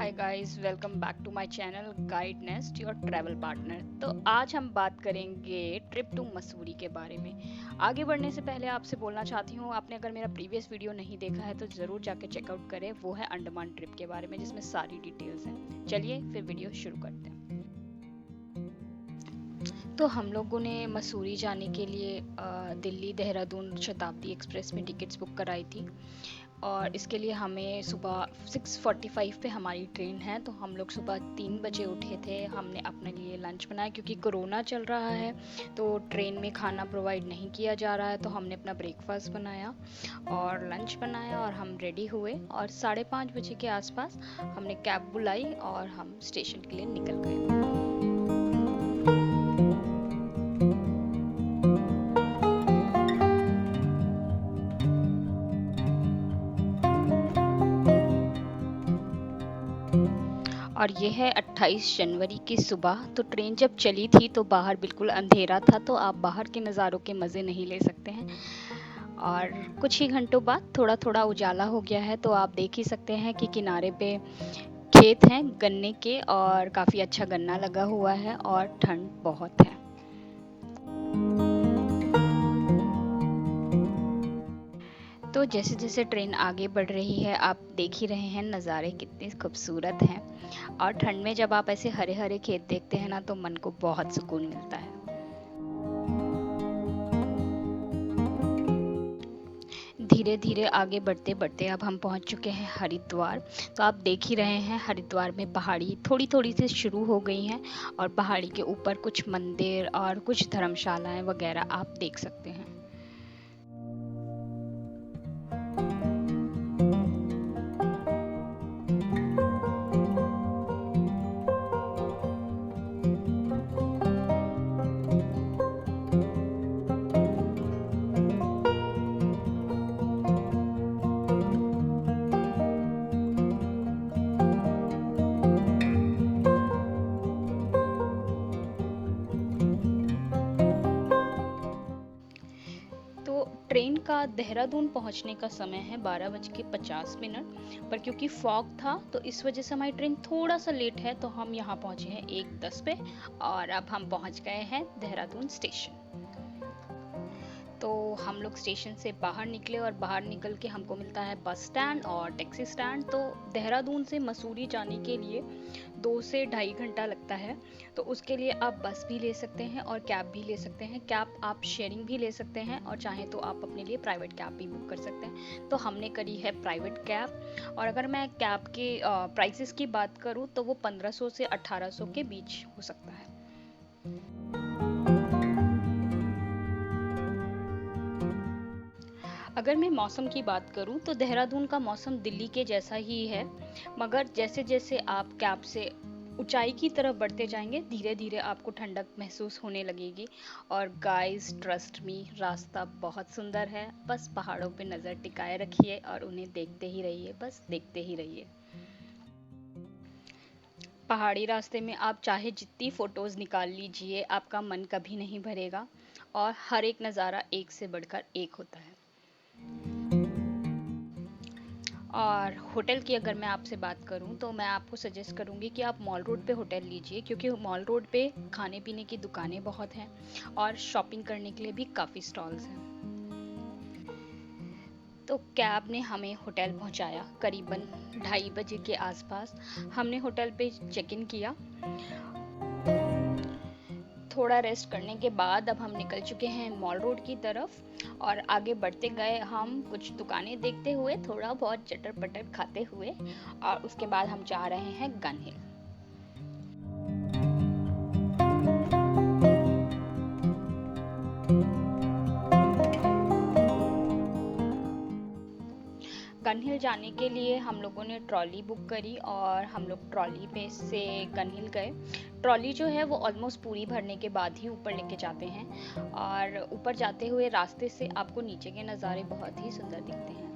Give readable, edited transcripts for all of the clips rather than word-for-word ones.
Hi guys, welcome back to my channel Guide Nest your travel partner. तो आज हम बात करेंगे ट्रिप टू मसूरी के बारे में। आगे बढ़ने से पहले आपसे बोलना चाहती हूँ, आपने अगर मेरा प्रीवियस वीडियो नहीं देखा है तो ज़रूर जाके चेकआउट करें। वो है अंडमान ट्रिप के बारे में जिसमें सारी डिटेल्स हैं। चलिए फिर वीडियो शुरू करते हैं। तो हम लोगों ने मसूरी जाने के लिए दिल्ली देहरादून शताब्दी एक्सप्रेस में टिकट्स बुक कराई थी और इसके लिए हमें सुबह 6:45 पे हमारी ट्रेन है। तो हम लोग सुबह 3 बजे उठे थे। हमने अपने लिए लंच बनाया क्योंकि कोरोना चल रहा है तो ट्रेन में खाना प्रोवाइड नहीं किया जा रहा है। तो हमने अपना ब्रेकफास्ट बनाया और लंच बनाया और हम रेडी हुए और 5:30 बजे के आसपास हमने कैब बुलाई और हम स्टेशन के लिए निकल गए। और ये है 28 जनवरी की सुबह। तो ट्रेन जब चली थी तो बाहर बिल्कुल अंधेरा था, तो आप बाहर के नज़ारों के मज़े नहीं ले सकते हैं। और कुछ ही घंटों बाद थोड़ा थोड़ा उजाला हो गया है, तो आप देख ही सकते हैं कि किनारे पे खेत हैं गन्ने के और काफ़ी अच्छा गन्ना लगा हुआ है और ठंड बहुत है। तो जैसे जैसे ट्रेन आगे बढ़ रही है आप देख ही रहे हैं नज़ारे कितने खूबसूरत हैं। और ठंड में जब आप ऐसे हरे हरे खेत देखते हैं ना तो मन को बहुत सुकून मिलता है। धीरे धीरे आगे बढ़ते बढ़ते अब हम पहुंच चुके हैं हरिद्वार। तो आप देख ही रहे हैं हरिद्वार में पहाड़ी थोड़ी थोड़ी सी शुरू हो गई हैं और पहाड़ी के ऊपर कुछ मंदिर और कुछ धर्मशालाएं वगैरह आप देख सकते हैं। तो ट्रेन का देहरादून पहुंचने का समय है 12:50, पर क्योंकि फॉग था तो इस वजह से हमारी ट्रेन थोड़ा सा लेट है। तो हम यहाँ पहुंचे हैं 1:10 पे और अब हम पहुंच गए हैं देहरादून स्टेशन। तो हम लोग स्टेशन से बाहर निकले और बाहर निकल के हमको मिलता है बस स्टैंड और टैक्सी स्टैंड। तो देहरादून से मसूरी जाने के लिए 2 से ढाई घंटा लगता है। तो उसके लिए आप बस भी ले सकते हैं और कैब भी ले सकते हैं। कैब आप शेयरिंग भी ले सकते हैं और चाहें तो आप अपने लिए प्राइवेट कैब भी बुक कर सकते हैं। तो हमने करी है प्राइवेट कैब। और अगर मैं कैब के प्राइसेस की बात करूँ तो वो 1500 से 1800 के बीच हो सकता है। अगर मैं मौसम की बात करूं तो देहरादून का मौसम दिल्ली के जैसा ही है, मगर जैसे जैसे आप कैब से ऊंचाई की तरफ बढ़ते जाएंगे धीरे धीरे आपको ठंडक महसूस होने लगेगी। और गाइस ट्रस्ट मी, रास्ता बहुत सुंदर है। बस पहाड़ों पे नज़र टिकाए रखिए और उन्हें देखते ही रहिए, बस देखते ही रहिए। पहाड़ी रास्ते में आप चाहे जितनी फ़ोटोज़ निकाल लीजिए आपका मन कभी नहीं भरेगा और हर एक नज़ारा एक से बढ़कर एक होता है। और होटल की अगर मैं आपसे बात करूं तो मैं आपको सजेस्ट करूंगी कि आप मॉल रोड पे होटल लीजिए, क्योंकि मॉल रोड पे खाने पीने की दुकानें बहुत हैं और शॉपिंग करने के लिए भी काफ़ी स्टॉल्स हैं। तो कैब ने हमें होटल पहुंचाया करीबन 2:30 बजे के आसपास। हमने होटल पे चेक इन किया। थोड़ा रेस्ट करने के बाद अब हम निकल चुके हैं मॉल रोड की तरफ और आगे बढ़ते गए हम कुछ दुकानें देखते हुए, थोड़ा बहुत चटर पटर खाते हुए, और उसके बाद हम जा रहे हैं गन हिल। गन हिल जाने के लिए हम लोगों ने ट्रॉली बुक करी और हम लोग ट्रॉली पे से गन हिल गए। ट्रॉली जो है वो ऑलमोस्ट पूरी भरने के बाद ही ऊपर लेके जाते हैं और ऊपर जाते हुए रास्ते से आपको नीचे के नज़ारे बहुत ही सुंदर दिखते हैं।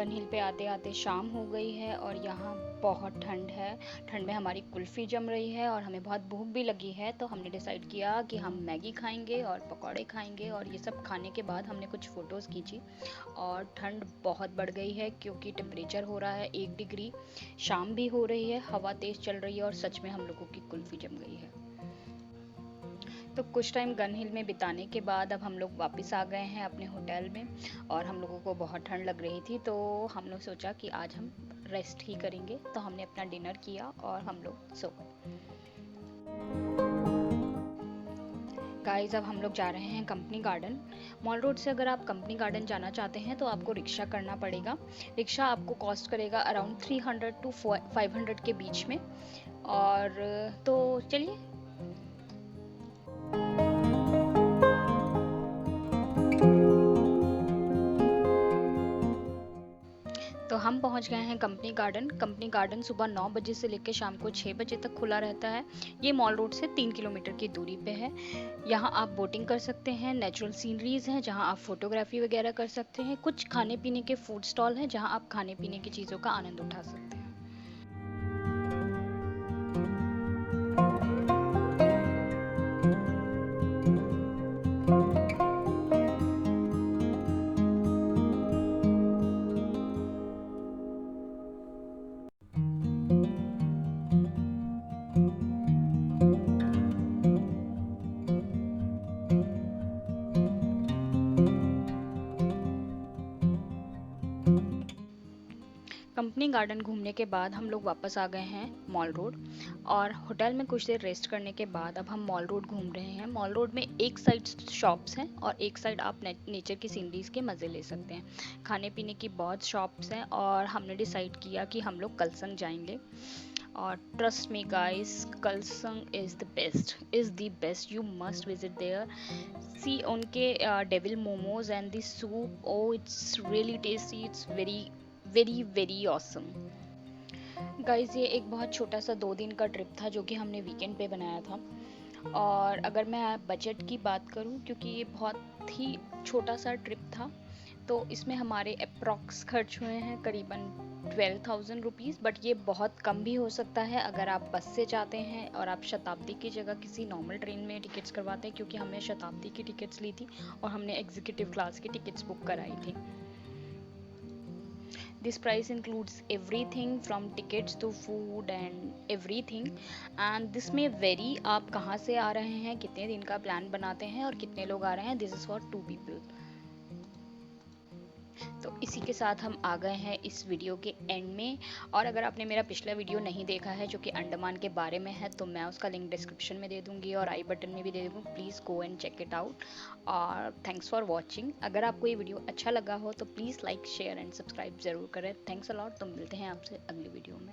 गन हिल पे आते आते शाम हो गई है और यहाँ बहुत ठंड है। ठंड में हमारी कुल्फ़ी जम रही है और हमें बहुत भूख भी लगी है, तो हमने डिसाइड किया कि हम मैगी खाएंगे और पकौड़े खाएंगे। और ये सब खाने के बाद हमने कुछ फ़ोटोज़ खींची और ठंड बहुत बढ़ गई है क्योंकि टेम्परेचर हो रहा है 1 डिग्री। शाम भी हो रही है, हवा तेज़ चल रही है और सच में हम लोगों की कुल्फ़ी जम गई है। तो कुछ टाइम गन हिल में बिताने के बाद अब हम लोग वापस आ गए हैं अपने होटल में। और हम लोगों को बहुत ठंड लग रही थी, तो हमने सोचा कि आज हम रेस्ट ही करेंगे। तो हमने अपना डिनर किया और हम लोग सो गए। गाइस, अब हम लोग जा रहे हैं कंपनी गार्डन। मॉल रोड से अगर आप कंपनी गार्डन जाना चाहते हैं तो आपको रिक्शा करना पड़ेगा। रिक्शा आपको कॉस्ट करेगा अराउंड 300 टू 500 के बीच में। और तो चलिए। तो हम पहुंच गए हैं कंपनी गार्डन। कंपनी गार्डन सुबह 9 बजे से लेकर शाम को 6 बजे तक खुला रहता है। ये मॉल रोड से 3 किलोमीटर की दूरी पे है। यहाँ आप बोटिंग कर सकते हैं, नेचुरल सीनरीज हैं जहाँ आप फोटोग्राफी वगैरह कर सकते हैं। कुछ खाने पीने के फूड स्टॉल हैं जहाँ आप खाने पीने की चीज़ों का आनंद उठा सकते हैं। कंपनी गार्डन घूमने के बाद हम लोग वापस आ गए हैं मॉल रोड। और होटल में कुछ देर रेस्ट करने के बाद अब हम मॉल रोड घूम रहे हैं। मॉल रोड में एक साइड शॉप्स हैं और एक साइड आप नेचर की सीनरीज के मज़े ले सकते हैं। खाने पीने की बहुत शॉप्स हैं और हमने डिसाइड किया कि हम लोग कलसंग जाएंगे। और trust me guys, Kalsang is the best, you must visit there. See उनके devil momos and the soup, oh it's really tasty, it's very very very awesome. Guys, ये एक बहुत छोटा सा 2 दिन का ट्रिप था जो कि हमने वीकेंड पे बनाया था। और अगर मैं बजट की बात करूं, क्योंकि ये बहुत ही छोटा सा ट्रिप था, तो इसमें हमारे अप्रॉक्स खर्च हुए हैं करीबन 12,000 रुपीज़। बट ये बहुत कम भी हो सकता है अगर आप बस से जाते हैं और आप शताब्दी की जगह किसी नॉर्मल ट्रेन में टिकट्स करवाते हैं, क्योंकि हमने शताब्दी की टिकट्स ली थी और हमने एग्जीक्यूटिव क्लास की टिकट्स बुक कराई थी। This price includes everything from tickets to food and everything, and this may vary आप कहाँ से आ रहे हैं, कितने दिन का प्लान बनाते हैं और कितने लोग आ रहे हैं। This is for 2 people. तो इसी के साथ हम आ गए हैं इस वीडियो के एंड में। और अगर आपने मेरा पिछला वीडियो नहीं देखा है जो कि अंडमान के बारे में है, तो मैं उसका लिंक डिस्क्रिप्शन में दे दूँगी और आई बटन में भी दे दूँगी। Please go and check it out. और थैंक्स फॉर वॉचिंग। अगर आपको ये वीडियो अच्छा लगा हो तो please like share and subscribe ज़रूर करें। Thanks a lot. तो मिलते हैं आपसे अगली वीडियो में।